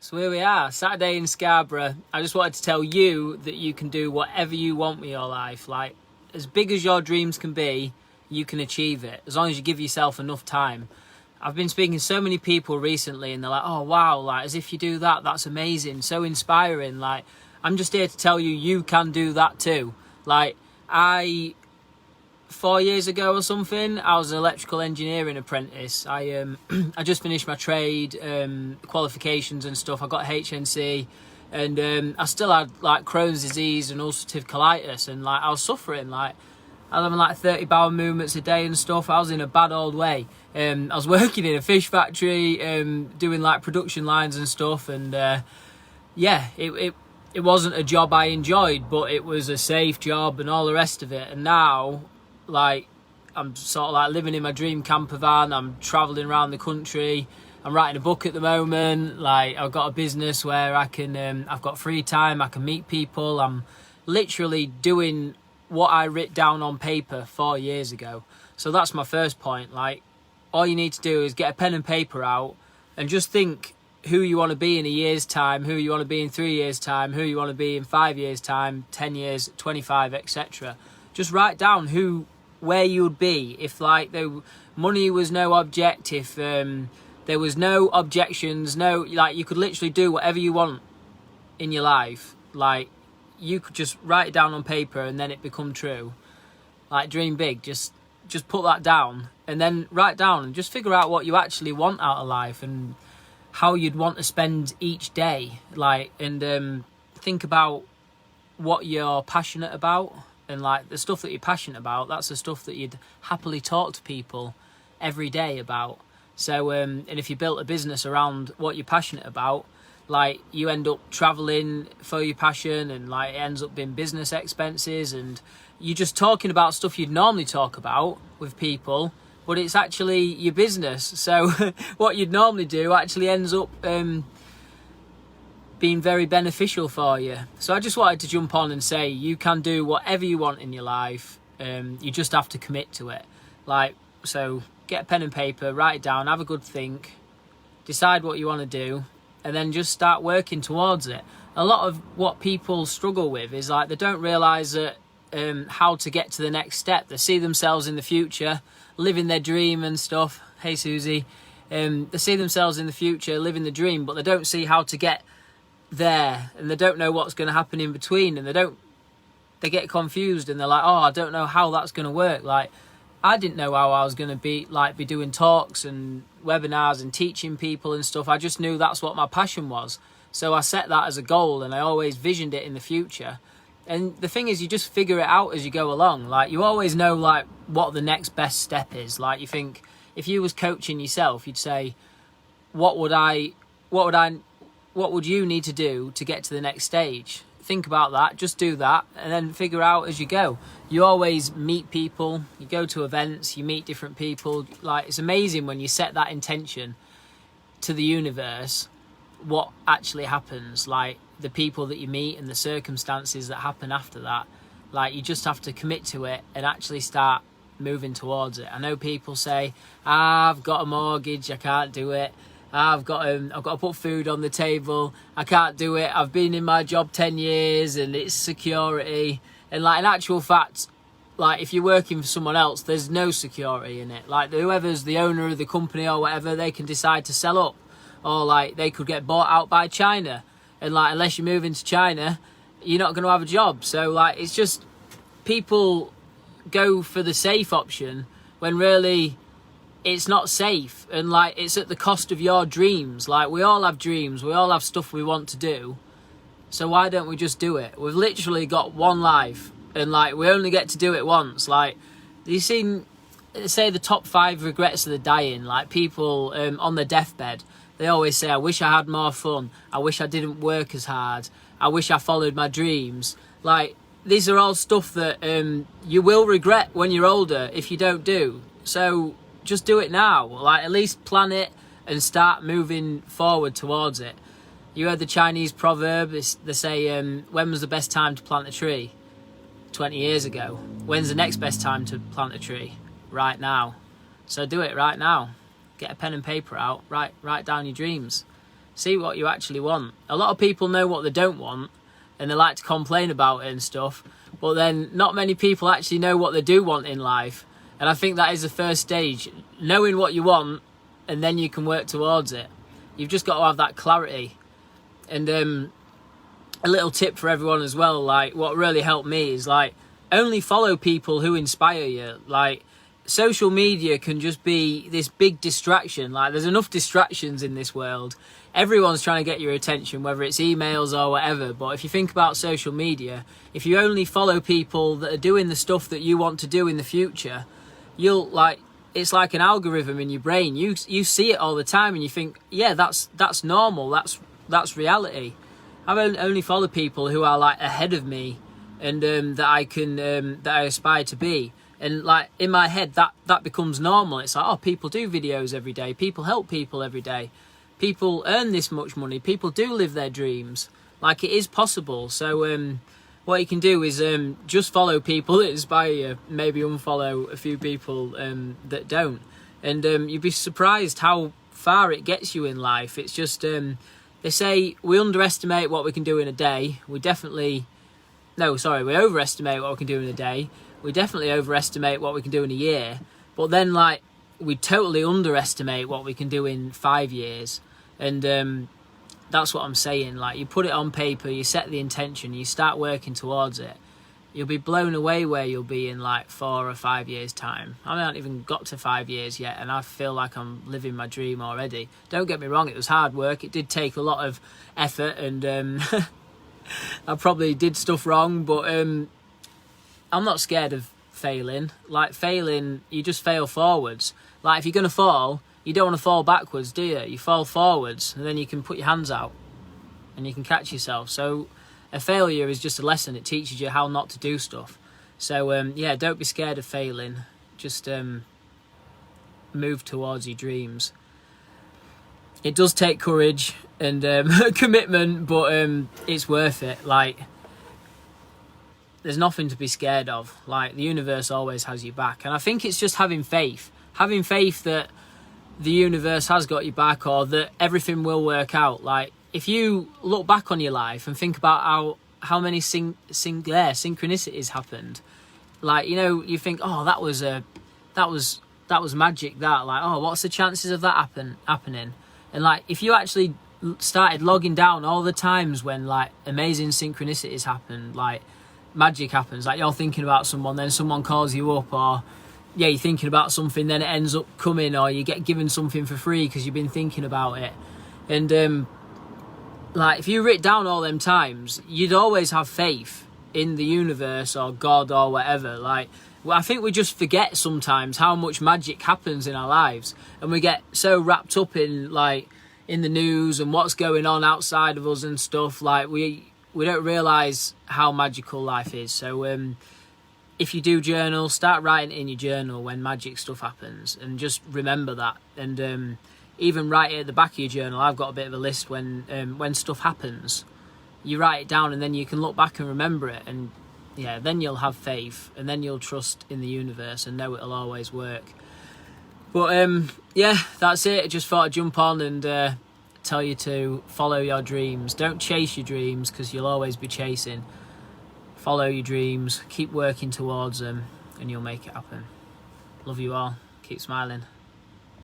So here we are, Saturday in Scarborough. I just wanted to tell you that you can do whatever you want with your life. Like, as big as your dreams can be, you can achieve it, as long as you give yourself enough time. I've been speaking to so many people recently and they're like, oh wow, like, as if you do that, that's amazing, so inspiring. Like, I'm just here to tell you, you can do that too. Like, 4 years ago or something, I was an electrical engineering apprentice. I just finished my trade, qualifications and stuff. I got HNC, and I still had like Crohn's disease and ulcerative colitis, and like I was suffering. Like, I was having like 30 bowel movements a day and stuff. I was in a bad old way. I was working in a fish factory, doing like production lines and stuff, and yeah, it wasn't a job I enjoyed, but it was a safe job and all the rest of it. And now, like, I'm sort of like living in my dream camper van. I'm traveling around the country. I'm writing a book at the moment. Like, I've got a business where I can, I've got free time. I can meet people. I'm literally doing what I wrote down on paper 4 years ago. So that's my first point. Like, all you need to do is get a pen and paper out and just think who you want to be in a year's time, who you want to be in 3 years' time, who you want to be in 5 years' time, 10 years, 25, etc. Just write down where you would be if, like, money was no object, if there was no objections, no, like, you could literally do whatever you want in your life. Like, you could just write it down on paper and then it become true. Like, dream big. Just put that down and then write down and just figure out what you actually want out of life and how you'd want to spend each day. Like, and think about what you're passionate about. And like, the stuff that you're passionate about, that's the stuff that you'd happily talk to people every day about. So, and if you built a business around what you're passionate about, like, you end up traveling for your passion, and like, it ends up being business expenses, and you're just talking about stuff you'd normally talk about with people, but it's actually your business. So what you'd normally do actually ends up being very beneficial for you. So I just wanted to jump on and say, you can do whatever you want in your life. You just have to commit to it. Like, so get a pen and paper, write it down, have a good think, decide what you want to do, and then just start working towards it. A lot of what people struggle with is, like, they don't realise that how to get to the next step. They see themselves in the future, living their dream and stuff. Hey, Susie. They see themselves in the future, living the dream, but they don't see how to get there, and they don't know what's going to happen in between, and they get confused, and they're like, oh, I don't know how that's going to work. Like, I didn't know how I was going to be doing talks and webinars and teaching people and stuff. I just knew that's what my passion was, so I set that as a goal, and I always visioned it in the future. And the thing is, you just figure it out as you go along. Like, you always know, like, what the next best step is. Like, you think, if you was coaching yourself, you'd say, what would you need to do to get to the next stage? Think about that, just do that, and then figure out as you go. You always meet people, you go to events, you meet different people. Like, it's amazing when you set that intention to the universe, what actually happens. Like, the people that you meet and the circumstances that happen after that. Like, you just have to commit to it and actually start moving towards it. I know people say, I've got a mortgage, I can't do it. I've got to put food on the table, I can't do it. I've been in my job 10 years and it's security. And like, in actual fact, like, if you're working for someone else, there's no security in it. Like, whoever's the owner of the company or whatever, they can decide to sell up, or like, they could get bought out by China. And like, unless you move into China, you're not going to have a job. So like, it's just, people go for the safe option when really it's not safe, and like, it's at the cost of your dreams. Like, we all have dreams, we all have stuff we want to do, so why don't we just do it? We've literally got one life, and like, we only get to do it once. Like, you seen, say, the top 5 regrets of the dying, like, people on their deathbed, they always say, I wish I had more fun, I wish I didn't work as hard, I wish I followed my dreams. Like, these are all stuff that you will regret when you're older if you don't do. So just do it now. Like, at least plan it and start moving forward towards it. You heard the Chinese proverb, they say, when was the best time to plant a tree? 20 years ago. When's the next best time to plant a tree? Right now. So do it right now. Get a pen and paper out, write down your dreams. See what you actually want. A lot of people know what they don't want, and they like to complain about it and stuff, but then not many people actually know what they do want in life. And I think that is the first stage, knowing what you want, and then you can work towards it. You've just got to have that clarity. And a little tip for everyone as well, like what really helped me is like only follow people who inspire you. Like social media can just be this big distraction. Like there's enough distractions in this world. Everyone's trying to get your attention, whether it's emails or whatever. But if you think about social media, if you only follow people that are doing the stuff that you want to do in the future, you'll like, it's like an algorithm in your brain. You see it all the time and you think, yeah, that's normal. That's reality. I only follow people who are like ahead of me, and that I aspire to be. And like in my head, that becomes normal. It's like, oh, people do videos every day. People help people every day. People earn this much money. People do live their dreams. Like it is possible. So what you can do is just follow people that inspire you. Maybe unfollow a few people that don't. And you'd be surprised how far it gets you in life. It's just, they say we underestimate what we can do in a day. We overestimate what we can do in a day. We definitely overestimate what we can do in a year. But then like we totally underestimate what we can do in 5 years. And that's what I'm saying. Like you put it on paper, you set the intention, you start working towards it. You'll be blown away where you'll be in like 4 or 5 years time. I haven't even got to 5 years yet, and I feel like I'm living my dream already. Don't get me wrong, it was hard work. It did take a lot of effort, and I probably did stuff wrong, but I'm not scared of failing. Like failing, you just fail forwards. Like if you're going to fall, you don't want to fall backwards, do you? You fall forwards, and then you can put your hands out and you can catch yourself. So a failure is just a lesson. It teaches you how not to do stuff. So yeah, don't be scared of failing. Just move towards your dreams. It does take courage and commitment, but it's worth it. Like there's nothing to be scared of. Like the universe always has your back. And I think it's just having faith that the universe has got your back, or that everything will work out. Like if you look back on your life and think about how many synchronicities happened, like, you know, you think, oh, that was magic, that, like, oh, what's the chances of that happening? And like if you actually started logging down all the times when like amazing synchronicities happened, like magic happens, like you're thinking about someone, then someone calls you up, or yeah, you're thinking about something, then it ends up coming, or you get given something for free because you've been thinking about it. And like if you write down all them times, you'd always have faith in the universe or God or whatever. Like I think we just forget sometimes how much magic happens in our lives, and we get so wrapped up in like in the news and what's going on outside of us and stuff. Like we don't realise how magical life is. So if you do journal, start writing in your journal when magic stuff happens, and just remember that. And even write it at the back of your journal. I've got a bit of a list when stuff happens. You write it down, and then you can look back and remember it, and yeah, then you'll have faith, and then you'll trust in the universe and know it'll always work. But yeah, that's it. I just thought I'd jump on and tell you to follow your dreams. Don't chase your dreams, because you'll always be chasing. Follow your dreams, keep working towards them, and you'll make it happen. Love you all. Keep smiling.